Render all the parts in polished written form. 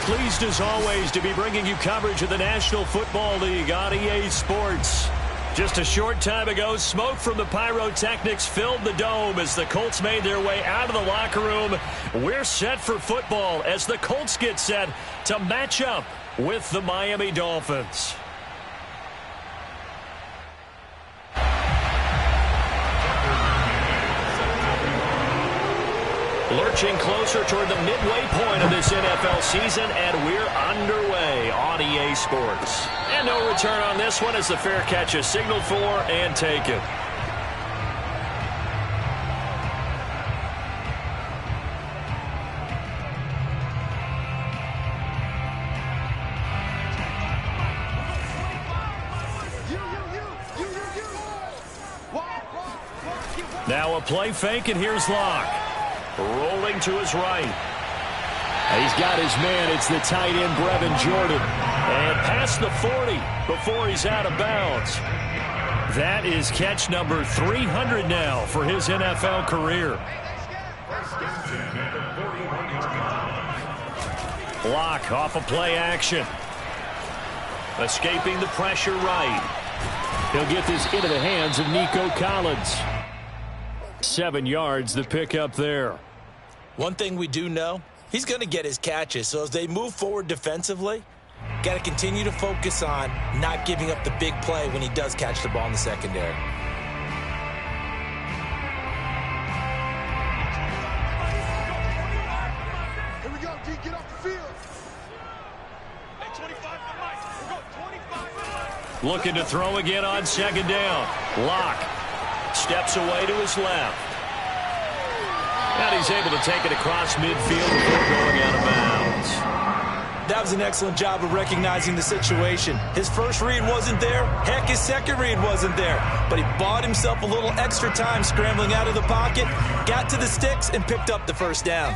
Pleased as always to be bringing you coverage of the National Football League on EA Sports. Just a short time ago, smoke from the pyrotechnics filled the dome as the Colts made their way out of the locker room. We're set for football as the Colts get set to match up with the Miami Dolphins. Lurching closer toward the midway point of this NFL season, and we're underway on EA Sports. And no return on this one as the fair catch is signaled for and taken. Now a play fake, and here's Locke. Rolling to his right. He's got his man. It's the tight end, Brevin Jordan. And past the 40 before he's out of bounds. That is catch number 300 now for his NFL career. Locke off a play action. Escaping the pressure right. He'll get this into the hands of Nico Collins. 7 yards, the pickup there. One thing we do know, he's going to get his catches. So as they move forward defensively, got to continue to focus on not giving up the big play when he does catch the ball in the secondary. Here we go, D, get off the field. Looking to throw again on second down. Locke steps away to his left. And he's able to take it across midfield before going out of bounds. That was an excellent job of recognizing the situation. His first read wasn't there. Heck, his second read wasn't there. But he bought himself a little extra time scrambling out of the pocket, got to the sticks, and picked up the first down.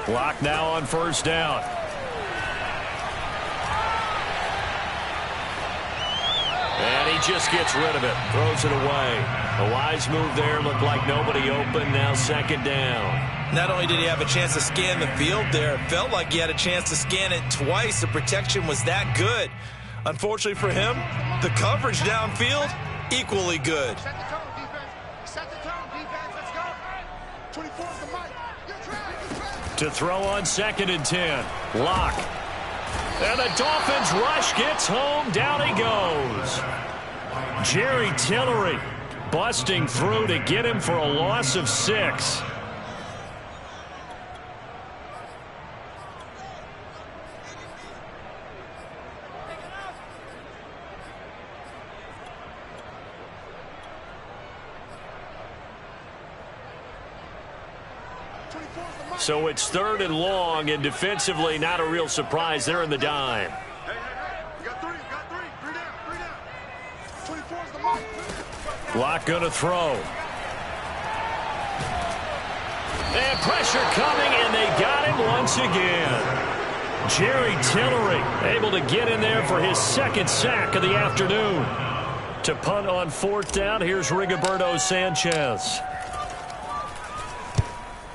Locke now on first down. And he just gets rid of it, throws it away. A wise move there, looked like nobody open, now second down. Not only did he have a chance to scan the field there, it felt like he had a chance to scan it twice. The protection was that good. Unfortunately for him, the coverage downfield, equally good. Set the tone, defense. Set the tone, defense. Let's go. 24 is the mic. You're trapped. To throw on second and 10. Locke. And the Dolphins rush gets home. Down he goes. Jerry Tillery busting through to get him for a loss of 6. So it's third and long, and defensively not a real surprise. They're in the dime. You got three. Three down. 24 is the mic. Locke going to throw. And pressure coming, and they got him once again. Jerry Tillery able to get in there for his second sack of the afternoon. To punt on fourth down, here's Rigoberto Sanchez.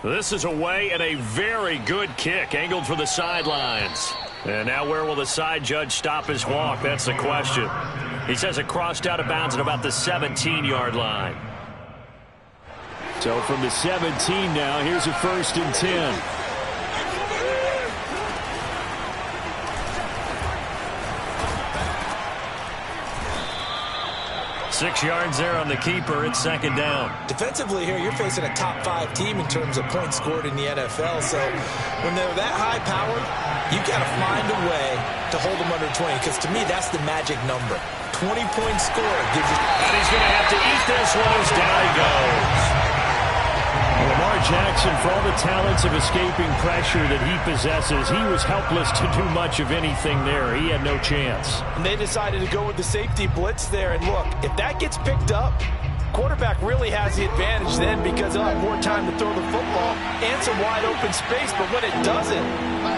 This is away and a very good kick, angled for the sidelines. And now where will the side judge stop his walk? That's the question. He says it crossed out of bounds at about the 17-yard line. So from the 17 now, here's a first and 10. 6 yards there on the keeper. It's second down. Defensively here, you're facing a top-5 team in terms of points scored in the NFL. So when they're that high-powered, you got to find a way to hold them under 20. Because to me, that's the magic number. 20-point score gives you... And he's going to have to eat this one as down he goes. Lamar Jackson, for all the talents of escaping pressure that he possesses, he was helpless to do much of anything there. He had no chance. And they decided to go with the safety blitz there. And look, if that gets picked up, quarterback really has the advantage then because he'll have more time to throw the football and some wide open space. But when it doesn't,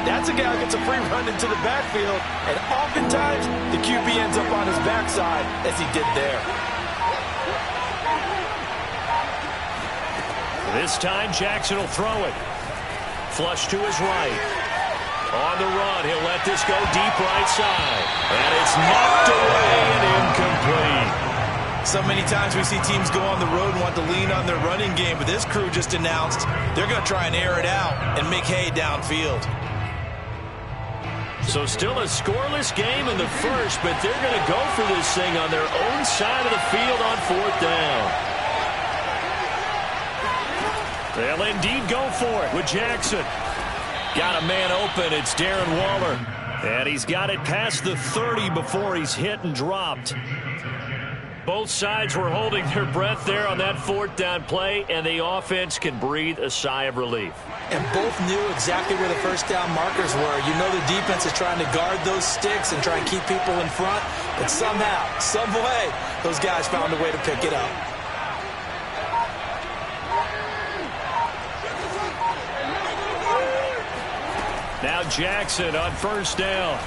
that's a guy who gets a free run into the backfield. And oftentimes, the QB ends up on his backside as he did there. This time Jackson will throw it. Flush to his right. On the run, he'll let this go deep right side. And it's knocked away and incomplete. So many times we see teams go on the road and want to lean on their running game, but this crew just announced they're going to try and air it out and make hay downfield. So still a scoreless game in the first, but they're going to go for this thing on their own side of the field on 4th down. They'll indeed go for it with Jackson. Got a man open. It's Darren Waller. And he's got it past the 30 before he's hit and dropped. Both sides were holding their breath there on that 4th down play, and the offense can breathe a sigh of relief. And both knew exactly where the first down markers were. You know the defense is trying to guard those sticks and try and keep people in front, but somehow, some way, those guys found a way to pick it up. Now Jackson on 1st down.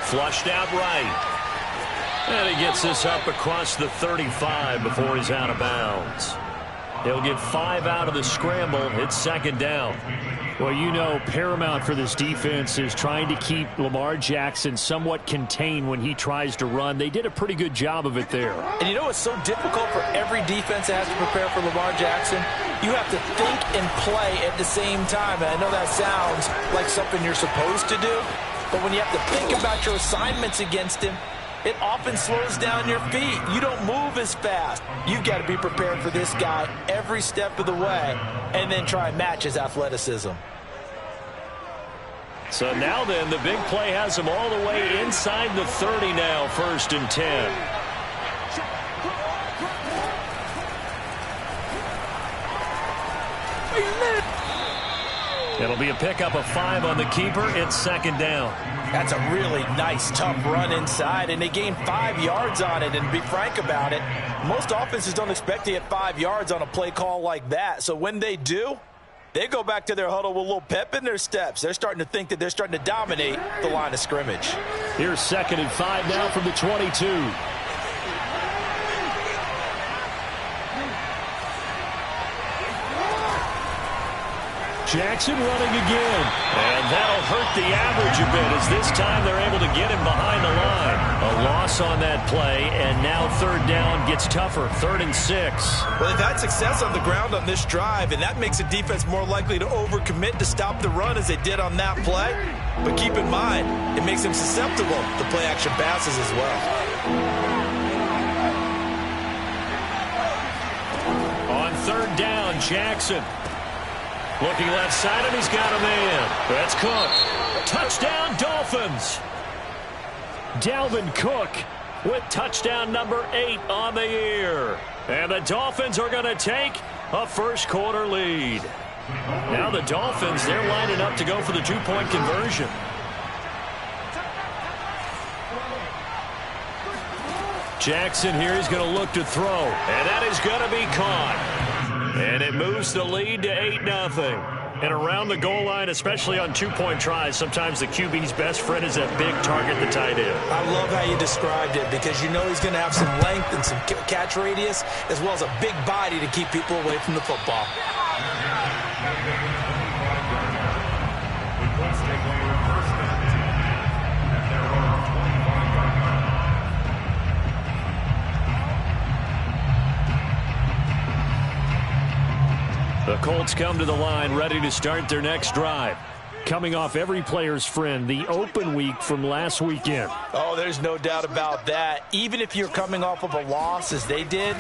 Flushed out right. And he gets this up across the 35 before he's out of bounds. He'll get 5 out of the scramble. It's 2nd down. Well, you know, paramount for this defense is trying to keep Lamar Jackson somewhat contained when he tries to run. They did a pretty good job of it there. And you know it's so difficult for every defense that has to prepare for Lamar Jackson? You have to think and play at the same time. And I know that sounds like something you're supposed to do, but when you have to think about your assignments against him, it often slows down your feet. You don't move as fast. You've got to be prepared for this guy every step of the way and then try and match his athleticism. So now then, the big play has him all the way inside the 30 now, 1st and 10. It'll be a pickup of 5 on the keeper. It's 2nd down. That's a really nice, tough run inside, and they gained 5 yards on it. And to be frank about it, most offenses don't expect to get 5 yards on a play call like that. So when they do, they go back to their huddle with a little pep in their steps. They're starting to think that they're starting to dominate the line of scrimmage. Here's 2nd and 5 now from the 22. Jackson running again. And that'll hurt the average a bit as this time they're able to get him behind the line. A loss on that play, and now 3rd down gets tougher. 3rd and 6. Well, they've had success on the ground on this drive, and that makes the defense more likely to overcommit to stop the run as they did on that play. But keep in mind, it makes them susceptible to play-action passes as well. On 3rd down, Jackson. Looking left side, and he's got a man. That's Cook. Touchdown, Dolphins. Dalvin Cook with touchdown number 8 on the year. And the Dolphins are going to take a 1st quarter lead. Now the Dolphins, they're lining up to go for the 2-point conversion. Jackson here is going to look to throw. And that is going to be caught. And it moves the lead to 8-0. And around the goal line, especially on 2-point tries, sometimes the QB's best friend is that big target, the tight end. I love how you described it because you know he's going to have some length and some catch radius as well as a big body to keep people away from the football. The Colts come to the line ready to start their next drive. Coming off every player's friend, the open week from last weekend. Oh, there's no doubt about that. Even if you're coming off of a loss as they did,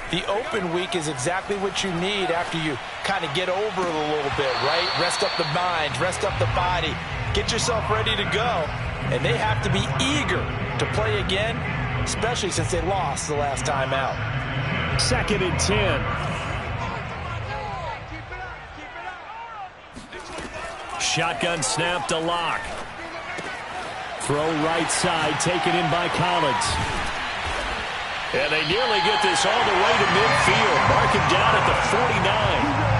the open week is exactly what you need after you kind of get over it a little bit, right? Rest up the mind, rest up the body, get yourself ready to go. And they have to be eager to play again, especially since they lost the last time out. 2nd and 10. Shotgun snap to Lock. Throw right side, taken in by Collins. And they nearly get this all the way to midfield. Mark him down at the 49.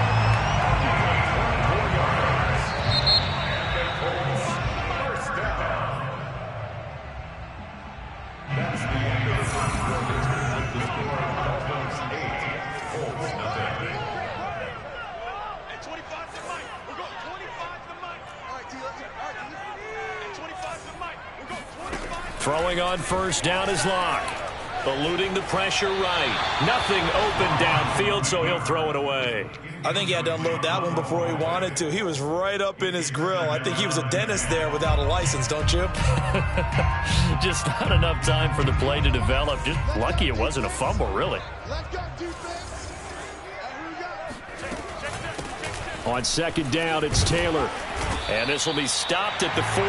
Throwing on first down is Locke. Eluding the pressure right. Nothing open downfield, so he'll throw it away. I think he had to unload that one before he wanted to. He was right up in his grill. I think he was a dentist there without a license, don't you? Just not enough time for the play to develop. Just lucky it wasn't a fumble, really. On second down, it's Taylor. And this will be stopped at the 44.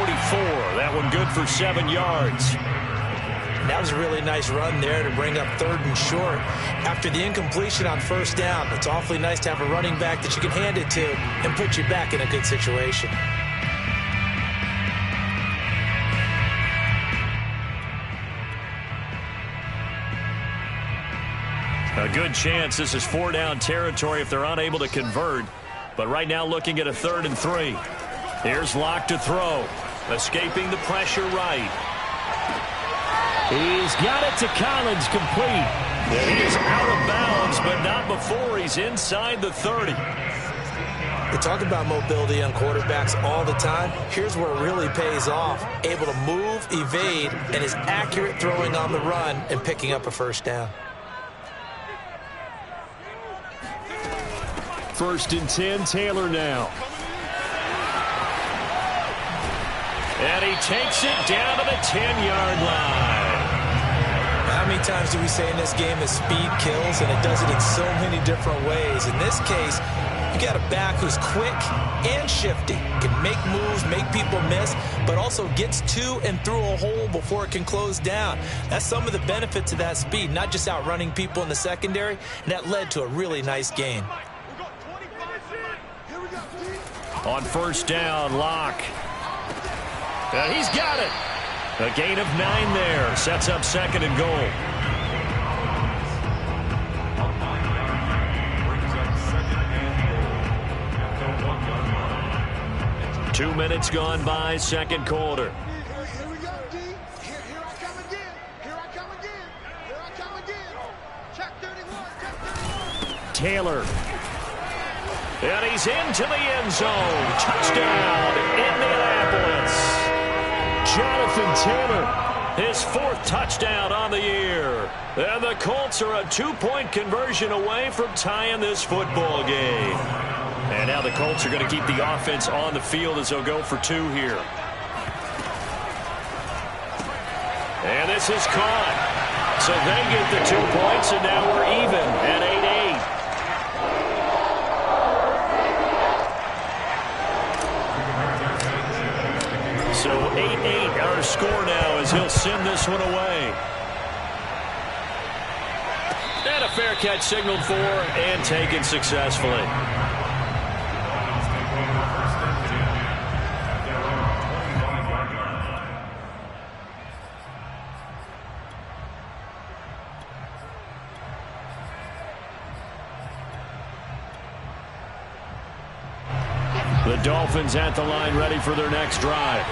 That one good for 7 yards. That was a really nice run there to bring up 3rd and short. After the incompletion on first down, it's awfully nice to have a running back that you can hand it to and put you back in a good situation. A good chance this is 4-down territory if they're unable to convert. But right now looking at a 3rd and 3. Here's Locke to throw. Escaping the pressure right. He's got it to Collins, complete. And he is out of bounds, but not before he's inside the 30. We talk about mobility on quarterbacks all the time. Here's where it really pays off. Able to move, evade, and is accurate throwing on the run and picking up a first down. 1st and 10, Taylor now. And he takes it down to the 10-yard line. How many times do we say in this game that speed kills, and it does it in so many different ways? In this case, you got a back who's quick and shifty, can make moves, make people miss, but also gets to and through a hole before it can close down. That's some of the benefits of that speed, not just outrunning people in the secondary, and that led to a really nice gain. On first down, Locke. And he's got it. A gain of 9 there. Sets up 2nd and goal. Two minutes gone by, 2nd quarter. Here we go, D. Here I come again. Here I come again. Here I come again. Check 31. Check 31. Taylor. And he's into the end zone. Touchdown, Indianapolis. Jonathan Taylor, his 4th touchdown on the year. And the Colts are a 2-point conversion away from tying this football game. And now the Colts are going to keep the offense on the field as they'll go for 2 here. And this is caught. So they get the 2 points, and now we're even at 8-8. So 8-8 our score now as he'll send this one away. And a fair catch signaled for and taken successfully. The Dolphins at the line ready for their next drive.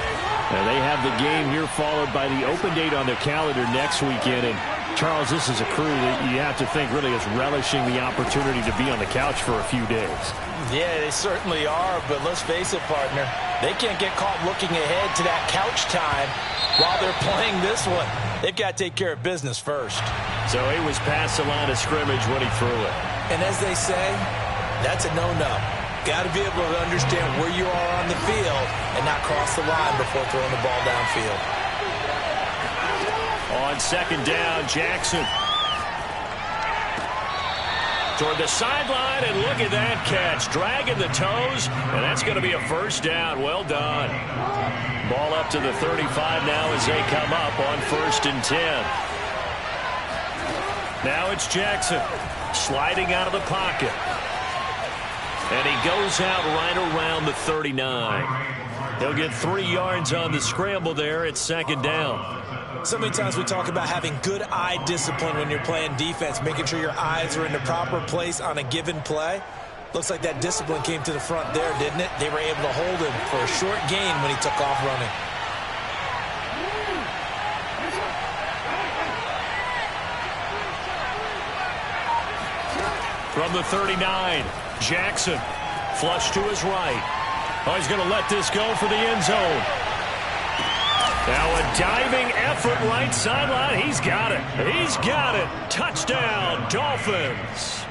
And they have the game here followed by the open date on their calendar next weekend. And Charles, this is a crew that you have to think really is relishing the opportunity to be on the couch for a few days. Yeah, they certainly are, but let's face it, partner. They can't get caught looking ahead to that couch time while they're playing this one. They've got to take care of business first. So he was past the line of scrimmage when he threw it. And as they say, that's a no-no. Got to be able to understand where you are on the field and not cross the line before throwing the ball downfield. On second down, Jackson. Toward the sideline, and look at that catch. Dragging the toes, and that's going to be a first down. Well done. Ball up to the 35 now as they come up on 1st and 10. Now it's Jackson sliding out of the pocket. And he goes out right around the 39. He'll get 3 yards on the scramble there at 2nd down. So many times we talk about having good eye discipline when you're playing defense, making sure your eyes are in the proper place on a given play. Looks like that discipline came to the front there, didn't it? They were able to hold him for a short gain when he took off running. From the 39, Jackson, flush to his right. Oh, he's going to let this go for the end zone. Now a diving effort right sideline. He's got it. He's got it. Touchdown, Dolphins.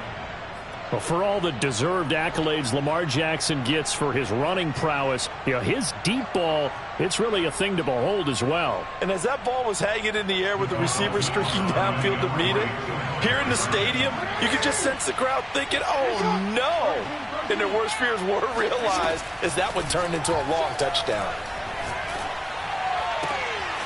Well, for all the deserved accolades Lamar Jackson gets for his running prowess, his deep ball, it's really a thing to behold as well. And as that ball was hanging in the air with the receiver streaking downfield to meet it, here in the stadium, you could just sense the crowd thinking, oh, no. And their worst fears were realized as that one turned into a long touchdown.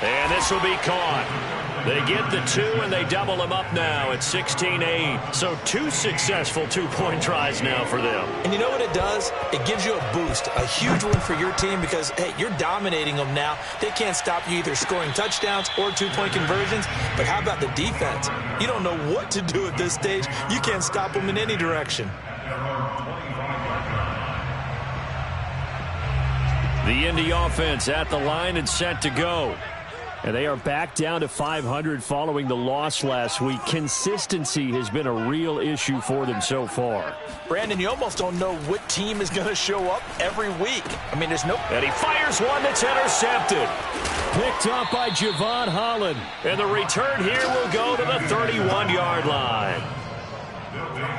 And this will be caught. They get the 2, and they double them up now at 16-8. So 2 successful two-point tries now for them. And you know what it does? It gives you a boost, a huge one for your team because, hey, you're dominating them now. They can't stop you either scoring touchdowns or two-point conversions. But how about the defense? You don't know what to do at this stage. You can't stop them in any direction. The Indy offense at the line and set to go. And they are back down to 500 following the loss last week. Consistency has been a real issue for them so far. Brandon, you almost don't know what team is going to show up every week. I mean, there's no... And he fires one that's intercepted. Picked up by Javon Holland. And the return here will go to the 31-yard line.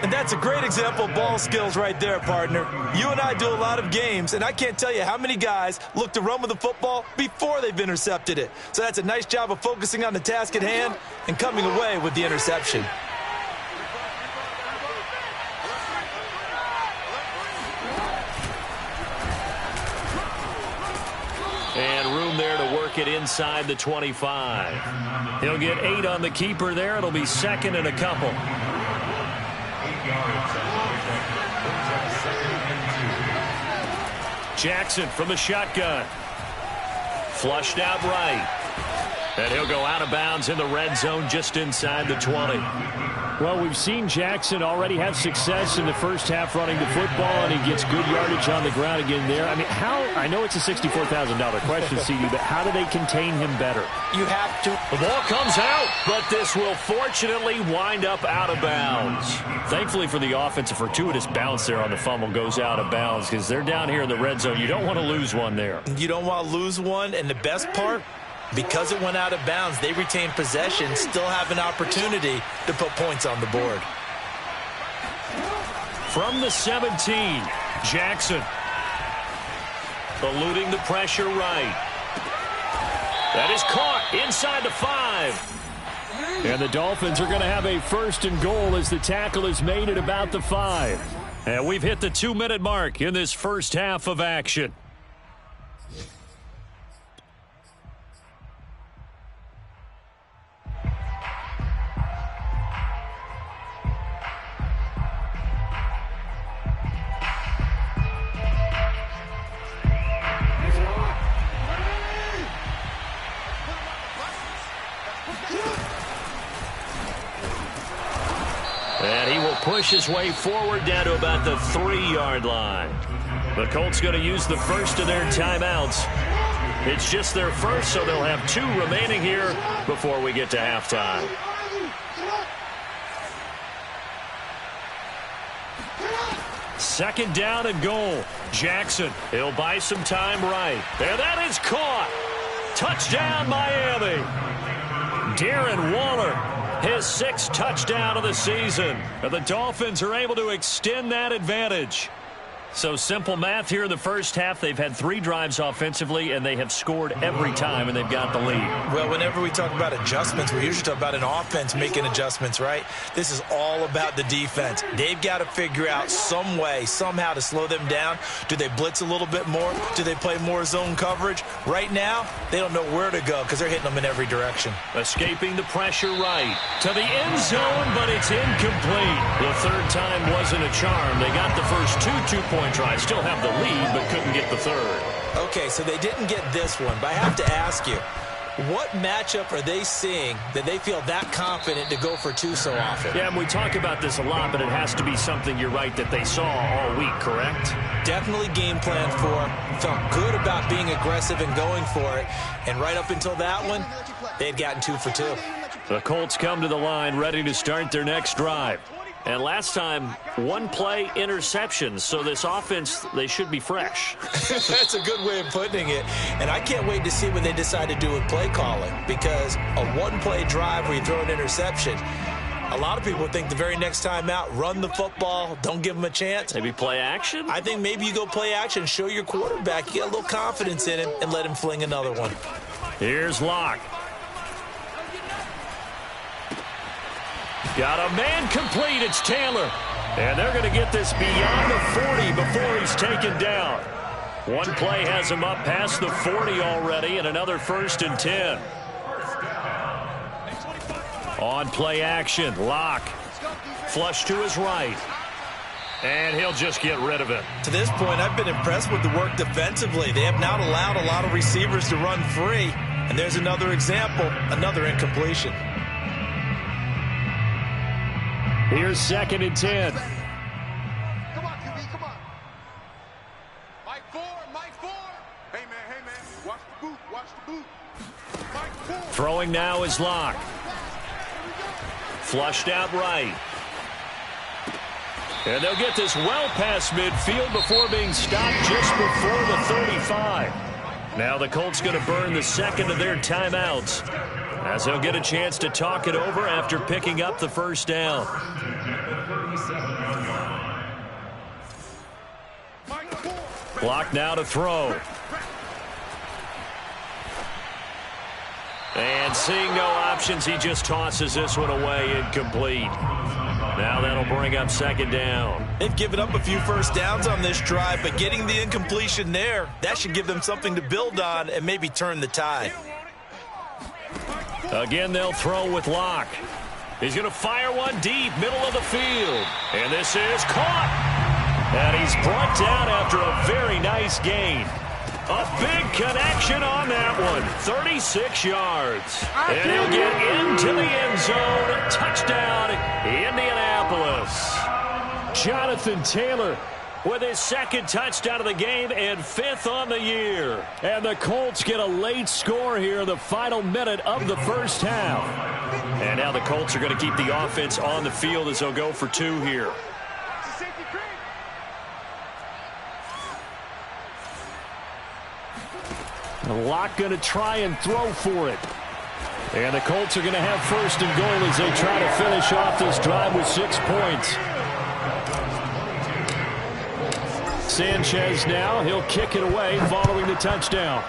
And that's a great example of ball skills right there, partner. You and I do a lot of games, and I can't tell you how many guys look to run with the football before they've intercepted it. So that's a nice job of focusing on the task at hand and coming away with the interception. And room there to work it inside the 25. He'll get 8 on the keeper there. It'll be second and a couple. Jackson from the shotgun. Flushed out right. And he'll go out of bounds in the red zone just inside the 20. Well, we've seen Jackson already have success in the first half running the football, and he gets good yardage on the ground again there. I mean, I know it's a $64,000 question, CD, but how do they contain him better? You have to. The ball comes out, but this will fortunately wind up out of bounds. Thankfully for the offense, a fortuitous bounce there on the fumble goes out of bounds because they're down here in the red zone. You don't want to lose one there. You don't want to lose one, and the best part, because it went out of bounds, they retain possession, still have an opportunity to put points on the board. From the 17, Jackson. Eluding the pressure right. That is caught inside the 5. And the Dolphins are going to have a first and goal as the tackle is made at about the 5. And we've hit the 2-minute mark in this first half of action. And he will push his way forward down to about the 3-yard line. The Colts going to use the first of their timeouts. It's just their first, so they'll have 2 remaining here before we get to halftime. Second down and goal. Jackson, he'll buy some time right. And that is caught. Touchdown, Miami. Darren Waller, his 6th touchdown of the season. And the Dolphins are able to extend that advantage. So simple math here in the first half. They've had 3 drives offensively, and they have scored every time, and they've got the lead. Well, whenever we talk about adjustments, we usually talk about an offense making adjustments, right? This is all about the defense. They've got to figure out some way, somehow to slow them down. Do they blitz a little bit more? Do they play more zone coverage? Right now, they don't know where to go because they're hitting them in every direction. Escaping the pressure right to the end zone, but it's incomplete. The 3rd time wasn't a charm. They got the first 2 two-point tries. Still have the lead, but couldn't get the 3rd. Okay, so they didn't get this one, but I have to ask you, what matchup are they seeing that they feel that confident to go for 2 so often? Yeah, and we talk about this a lot, but it has to be something, you're right, that they saw all week, correct? Definitely game plan for. Felt good about being aggressive and going for it. And right up until that one, they had gotten 2 for 2. The Colts come to the line ready to start their next drive. And last time, one play interception. So this offense, they should be fresh. That's a good way of putting it. And I can't wait to see what they decide to do with play calling, because a one-play drive where you throw an interception, a lot of people think the very next time out, run the football, don't give them a chance. Maybe play action? I think maybe you go play action, show your quarterback, you get a little confidence in him, and let him fling another one. Here's Locke. Got a man complete. It's Taylor. And they're going to get this beyond the 40 before he's taken down. One play has him up past the 40 already, and another 1st and 10. On play action, Locke. Flush to his right. And he'll just get rid of it. To this point, I've been impressed with the work defensively. They have not allowed a lot of receivers to run free. And there's another example, another incompletion. Here's 2nd and 10. Come on, QB, come on. Mike 4, Mike 4. Hey, man, watch the boot, watch the boot. Mike 4. Throwing now is Locke. Flushed out right. And they'll get this well past midfield before being stopped just before the 35. Now the Colts going to burn the second of their timeouts, as they'll get a chance to talk it over after picking up the 1st down. Clock now to throw. And seeing no options, he just tosses this one away, incomplete. Now that'll bring up 2nd down. They've given up a few first downs on this drive, but getting the incompletion there, that should give them something to build on and maybe turn the tide. Again, they'll throw with Locke. He's going to fire one deep, middle of the field. And this is caught. And he's brought down after a very nice gain. A big connection on that one. 36 yards. And he'll get into the end zone. Touchdown, Indianapolis. Jonathan Taylor with his 2nd touchdown of the game and 5th on the year. And the Colts get a late score here in the final minute of the 1st half. And now the Colts are going to keep the offense on the field as they'll go for 2 here. Locke going to try and throw for it. And the Colts are going to have 1st and goal as they try to finish off this drive with 6 points. Sanchez now, he'll kick it away following the touchdown.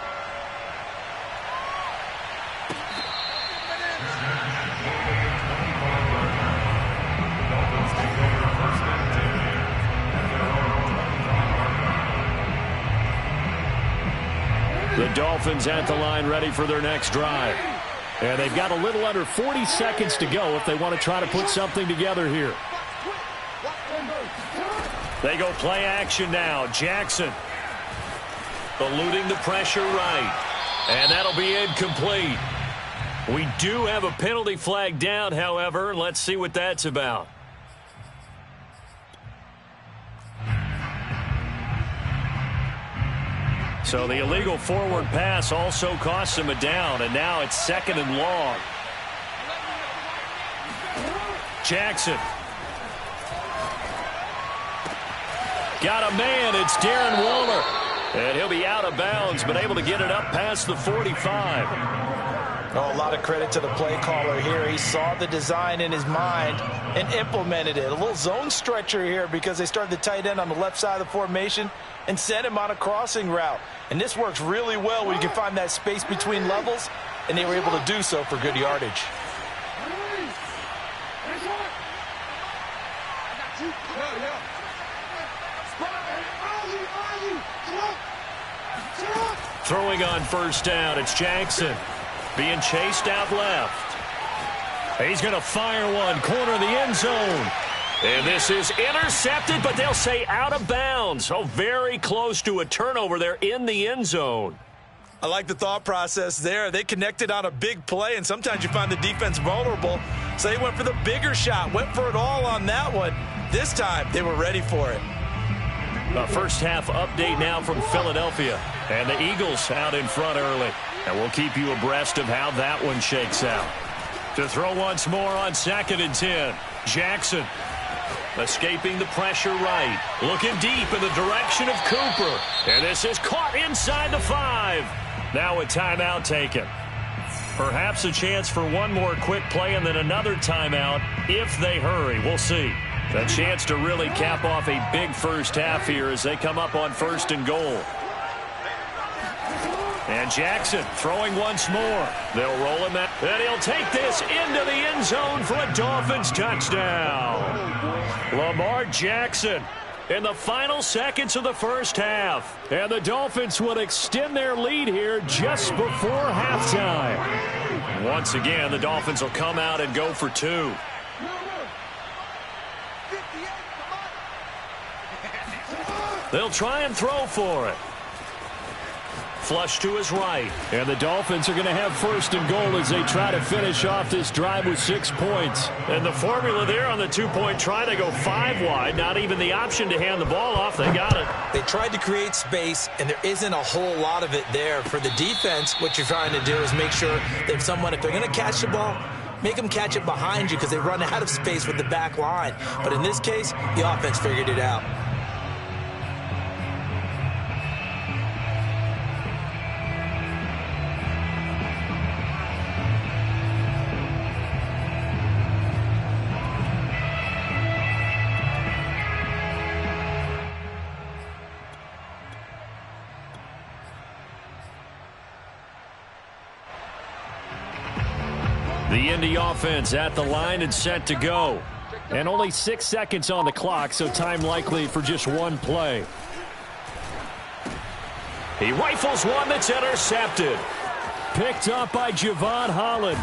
The Dolphins at the line ready for their next drive. And they've got a little under 40 seconds to go if they want to try to put something together here. They go play action now. Jackson eluding the pressure right. And that'll be incomplete. We do have a penalty flag down, however. Let's see what that's about. So the illegal forward pass also costs him a down, and now it's 2nd and long. Jackson. Got a man. It's Darren Waller. And he'll be out of bounds, but able to get it up past the 45. Oh, a lot of credit to the play caller here. He saw the design in his mind and implemented it. A little zone stretcher here because they started the tight end on the left side of the formation and sent him on a crossing route. And this works really well when you can find that space between levels, and they were able to do so for good yardage. Throwing on 1st down, it's Jackson. Being chased out left. He's going to fire one, corner of the end zone. And this is intercepted, but they'll say out of bounds. Oh, very close to a turnover there in the end zone. I like the thought process there. They connected on a big play, and sometimes you find the defense vulnerable. So they went for the bigger shot, went for it all on that one. This time, they were ready for it. A 1st half update now from Philadelphia. And the Eagles out in front early. And we'll keep you abreast of how that one shakes out. To throw once more on 2nd and 10. Jackson. Escaping the pressure right. Looking deep in the direction of Cooper. And this is caught inside the 5. Now a timeout taken. Perhaps a chance for one more quick play and then another timeout if they hurry. We'll see. A chance to really cap off a big first half here as they come up on 1st and goal. And Jackson throwing once more. They'll roll him out. And he'll take this into the end zone for a Dolphins touchdown. Lamar Jackson in the final seconds of the first half. And the Dolphins will extend their lead here just before halftime. Once again, the Dolphins will come out and go for 2. They'll try and throw for it. Flush to his right. And the Dolphins are going to have 1st and goal as they try to finish off this drive with 6 points. And the formula there on the 2-point try, they go 5 wide. Not even the option to hand the ball off. They got it. They tried to create space, and there isn't a whole lot of it there. For the defense, what you're trying to do is make sure that if they're going to catch the ball, make them catch it behind you because they run out of space with the back line. But in this case, the offense figured it out. The Indy offense at the line and set to go. And only 6 seconds on the clock, so time likely for just one play. He rifles one that's intercepted. Picked up by Javon Holland.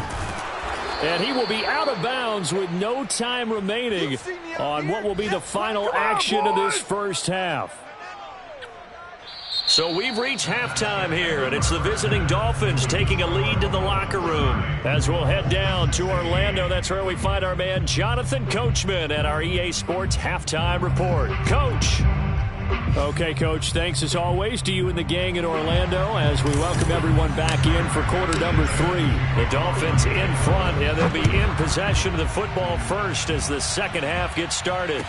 And he will be out of bounds with no time remaining on what will be the final action of this first half. So we've reached halftime here, and it's the visiting Dolphins taking a lead to the locker room. As we'll head down to Orlando, that's where we find our man Jonathan Coachman at our EA Sports Halftime Report. Coach. Okay, Coach, thanks as always to you and the gang in Orlando as we welcome everyone back in for quarter number 3. The Dolphins in front, and they'll be in possession of the football first as the second half gets started.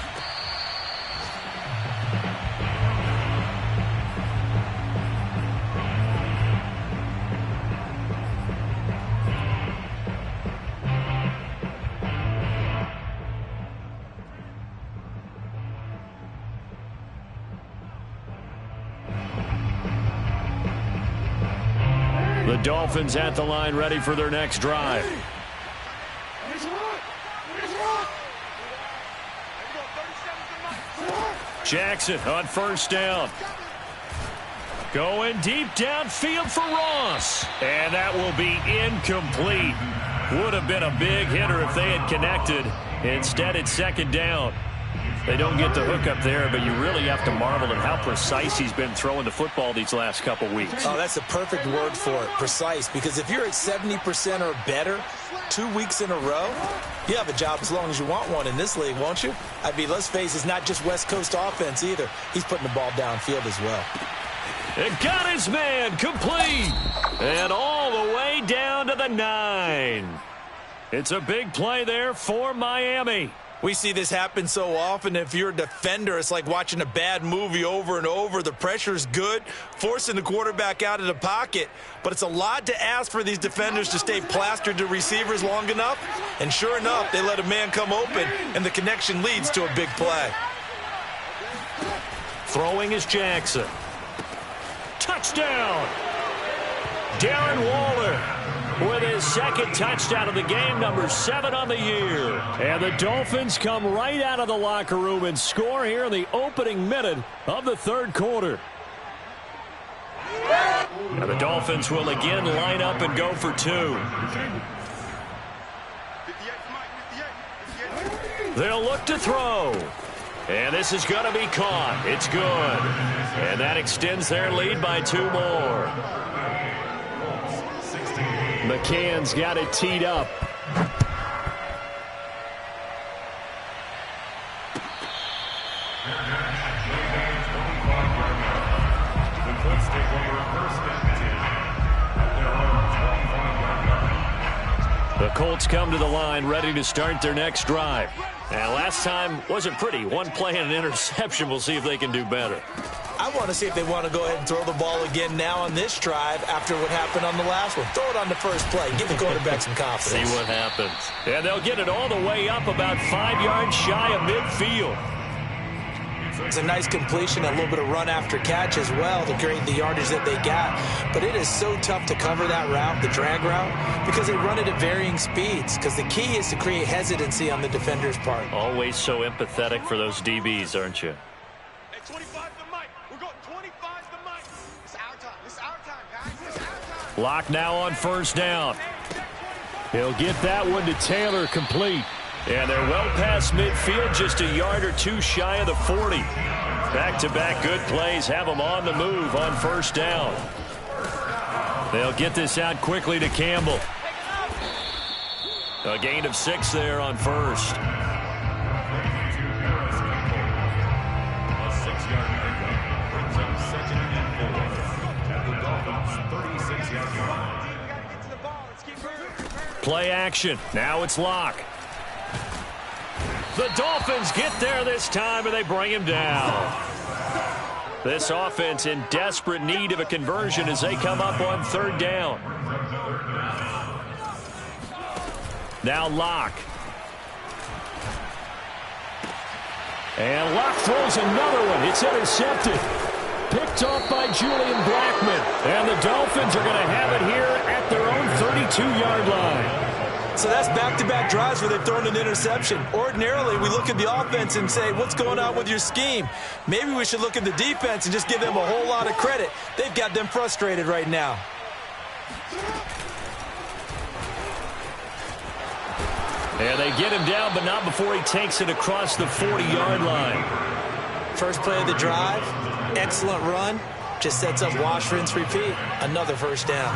The Dolphins at the line ready for their next drive. Jackson on 1st down. Going deep downfield for Ross. And that will be incomplete. Would have been a big hitter if they had connected. Instead, it's 2nd down. They don't get the hook up there, but you really have to marvel at how precise he's been throwing the football these last couple weeks. Oh, that's the perfect word for it, precise. Because if you're at 70% or better 2 weeks in a row, you have a job as long as you want one in this league, won't you? I mean, let's face it, it's not just West Coast offense either. He's putting the ball downfield as well. And got his man complete. And all the way down to the 9. It's a big play there for Miami. We see this happen so often. If you're a defender, it's like watching a bad movie over and over. The pressure's good, forcing the quarterback out of the pocket. But it's a lot to ask for these defenders to stay plastered to receivers long enough. And sure enough, they let a man come open, and the connection leads to a big play. Throwing is Jackson. Touchdown! Darren Waller with his 2nd touchdown of the game, number 7 on the year. And the Dolphins come right out of the locker room and score here in the opening minute of the 3rd quarter. And the Dolphins will again line up and go for 2. They'll look to throw. And this is going to be caught. It's good. And that extends their lead by 2 more. McCann's got it teed up. The Colts come to the line ready to start their next drive. And last time wasn't pretty. One play and an interception. We'll see if they can do better. I want to see if they want to go ahead and throw the ball again now on this drive after what happened on the last one. Throw it on the first play. Give the quarterback some confidence. See what happens. And they'll get it all the way up about 5 yards shy of midfield. It's a nice completion, a little bit of run after catch as well to create the yardage that they got. But it is so tough to cover that route, the drag route, because they run it at varying speeds. Because the key is to create hesitancy on the defender's part. Always so empathetic for those DBs, aren't you? Hey, 25 the mic. We're going 25 the mic. It's our time. It's our time, guys. It's our time. Lock now on first down. He'll get that one to Taylor, complete. And they're well past midfield, just a yard or two shy of the 40. Back-to-back good plays have them on the move on first down. They'll get this out quickly to Campbell. A gain of 6 there on first. Play action. Now it's Locke. The Dolphins get there this time, and they bring him down. This offense in desperate need of a conversion as they come up on third down. Now Locke. And Locke throws another one. It's intercepted. Picked off by Julian Blackmon. And the Dolphins are going to have it here at their own 32-yard line. So that's back-to-back drives where they've thrown an interception. Ordinarily, we look at the offense and say, what's going on with your scheme? Maybe we should look at the defense and just give them a whole lot of credit. They've got them frustrated right now. And they get him down, but not before he takes it across the 40-yard line. First play of the drive, excellent run. Just sets up wash, rinse, repeat. Another first down.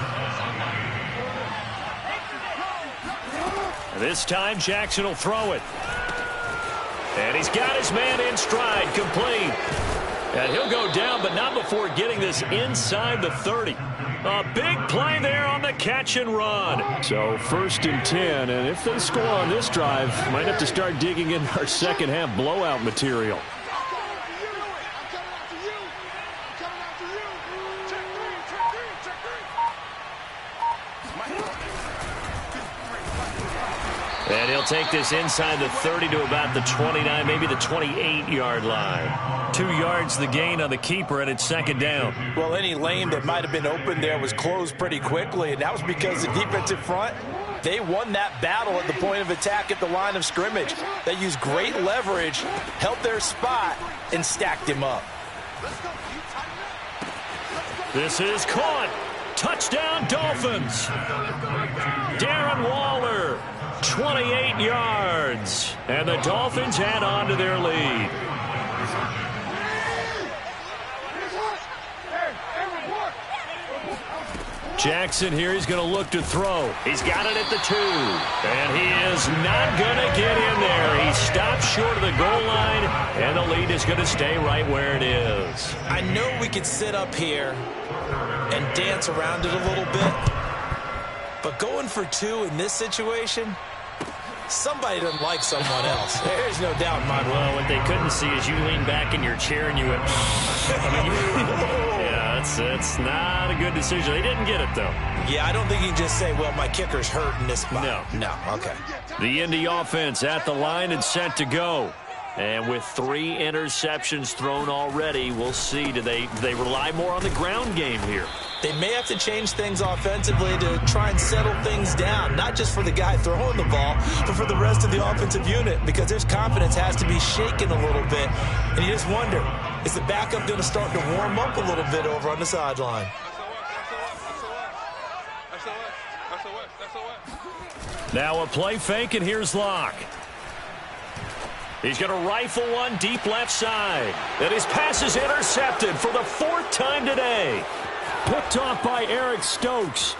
This time, Jackson will throw it. And he's got his man in stride, complete. And he'll go down, but not before getting this inside the 30. A big play there on the catch and run. So 1st and 10, and if they score on this drive, might have to start digging in our second half blowout material. And he'll take this inside the 30 to about the 29, maybe the 28-yard line. 2 yards the gain on the keeper, and it's second down. Well, any lane that might have been open there was closed pretty quickly, and that was because the defensive front, they won that battle at the point of attack at the line of scrimmage. They used great leverage, held their spot, and stacked him up. This is caught. Touchdown, Dolphins. Darren Waller. 28 yards, and the Dolphins add on to their lead. Jackson here, he's going to look to throw. He's got it at the 2, and he is not going to get in there. He stops short of the goal line, and the lead is going to stay right where it is. I know we could sit up here and dance around it a little bit, but going for 2 in this situation, somebody doesn't like someone else. There's no doubt in my mind. Well, what they couldn't see is you lean back in your chair and you went, yeah, it's not a good decision. They didn't get it, though. Yeah, I don't think you can just say, well, my kicker's hurt in this spot. No. Okay. The Indy offense at the line and set to go. And with 3 interceptions thrown already, we'll see. Do they rely more on the ground game here? They may have to change things offensively to try and settle things down, not just for the guy throwing the ball, but for the rest of the offensive unit, because their confidence has to be shaken a little bit. And you just wonder, is the backup going to start to warm up a little bit over on the sideline? Now a play fake, and here's Locke. He's going to rifle one deep left side. And his pass is intercepted for the 4th time today. Picked off by Eric Stokes.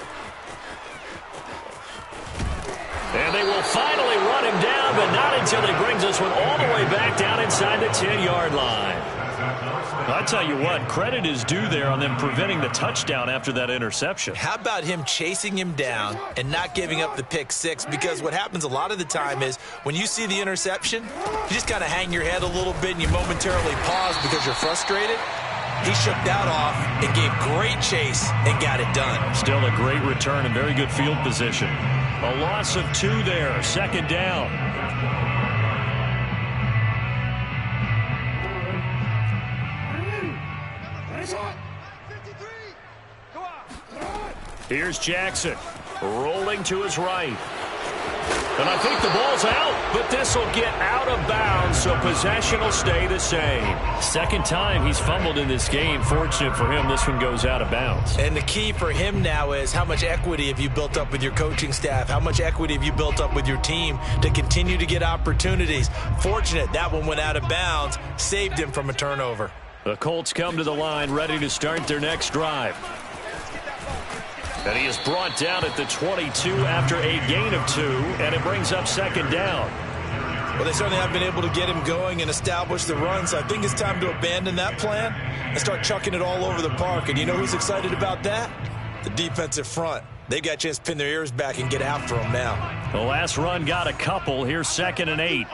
And they will finally run him down, but not until he brings this one all the way back down inside the 10-yard line. I tell you what, credit is due there on them preventing the touchdown after that interception. How about him chasing him down and not giving up the pick six? Because what happens a lot of the time is when you see the interception, you just kind of hang your head a little bit and you momentarily pause because you're frustrated. He shook that off and gave great chase and got it done. Still a great return and very good field position. A loss of 2 there, second down. Here's Jackson, rolling to his right. And I think the ball's out, but this will get out of bounds, so possession will stay the same. Second time he's fumbled in this game. Fortunate for him, this one goes out of bounds. And the key for him now is how much equity have you built up with your coaching staff? How much equity have you built up with your team to continue to get opportunities? Fortunate that one went out of bounds, saved him from a turnover. The Colts come to the line, ready to start their next drive. And he is brought down at the 22 after a gain of 2, and it brings up second down. Well, they certainly have been able to get him going and establish the run, so I think it's time to abandon that plan and start chucking it all over the park. And you know who's excited about that? The defensive front. They got a chance to pin their ears back and get after him now. The last run got a couple. Here's 2nd and 8.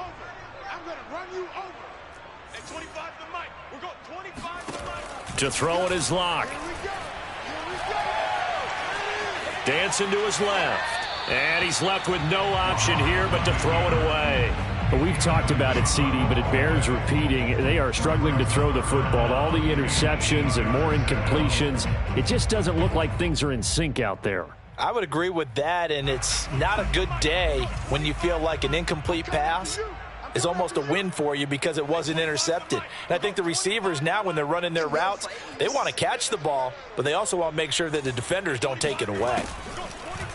To throw it is Locke. Dancing to his left. And he's left with no option here but to throw it away. Well, we've talked about it, CD, but it bears repeating. They are struggling to throw the football. All the interceptions and more incompletions. It just doesn't look like things are in sync out there. I would agree with that, and it's not a good day when you feel like an incomplete pass is almost a win for you because it wasn't intercepted. And I think the receivers now, when they're running their routes, they want to catch the ball, but they also want to make sure that the defenders don't take it away.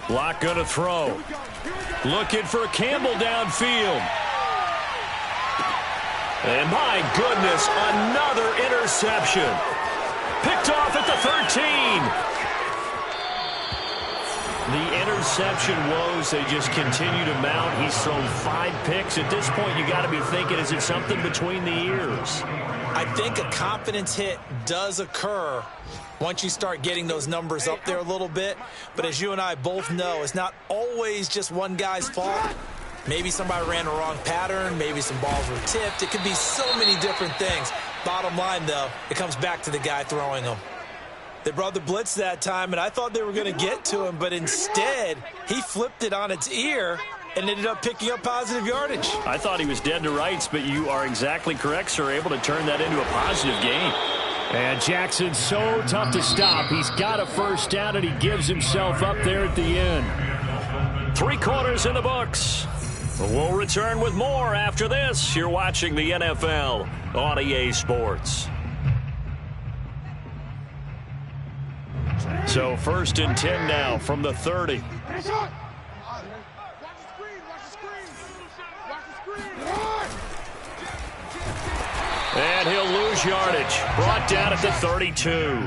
Locke going to throw. Looking for Campbell downfield. And my goodness, another interception. Picked off at the 13. The interception woes, they just continue to mount. He's thrown 5 picks. At this point, you got to be thinking, is it something between the ears? I think a confidence hit does occur once you start getting those numbers up there a little bit. But as you and I both know, it's not always just one guy's fault. Maybe somebody ran a wrong pattern. Maybe some balls were tipped. It could be so many different things. Bottom line, though, it comes back to the guy throwing them. They brought the blitz that time, and I thought they were going to get to him, but instead, he flipped it on its ear and ended up picking up positive yardage. I thought he was dead to rights, but you are exactly correct, sir, able to turn that into a positive gain. And Jackson's so tough to stop. He's got a first down, and he gives himself up there at the end. 3 quarters in the books. We'll return with more after this. You're watching the NFL on EA Sports. So 1st and 10 now from the 30. And he'll lose yardage. Brought down at the 32.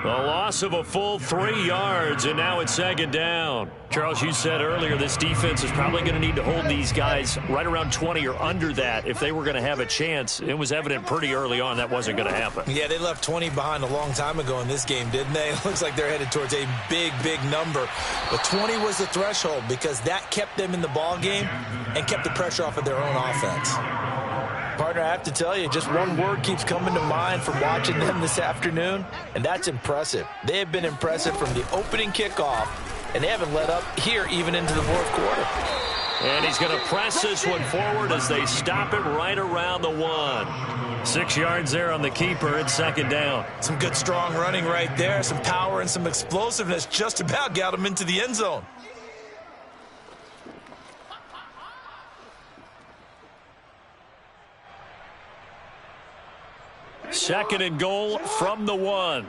A loss of a full 3 yards, and now it's 2nd down. Charles, you said earlier this defense is probably going to need to hold these guys right around 20 or under that if they were going to have a chance. It was evident pretty early on that wasn't going to happen. Yeah, they left 20 behind a long time ago in this game, didn't they? It looks like they're headed towards a big, big number. But 20 was the threshold because that kept them in the ball game and kept the pressure off of their own offense. Partner, I have to tell you, just one word keeps coming to mind from watching them this afternoon, and that's impressive. They have been impressive from the opening kickoff, and they haven't let up here even into the 4th quarter. And he's going to press this one forward as they stop it right around the 1. 6 yards there on the keeper. It's 2nd down. Some good, strong running right there. Some power and some explosiveness just about got him into the end zone. Second and goal from the 1.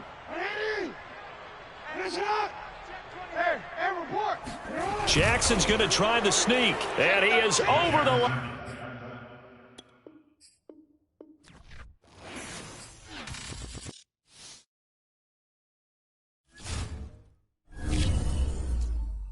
Jackson's going to try the sneak, and he is over the line.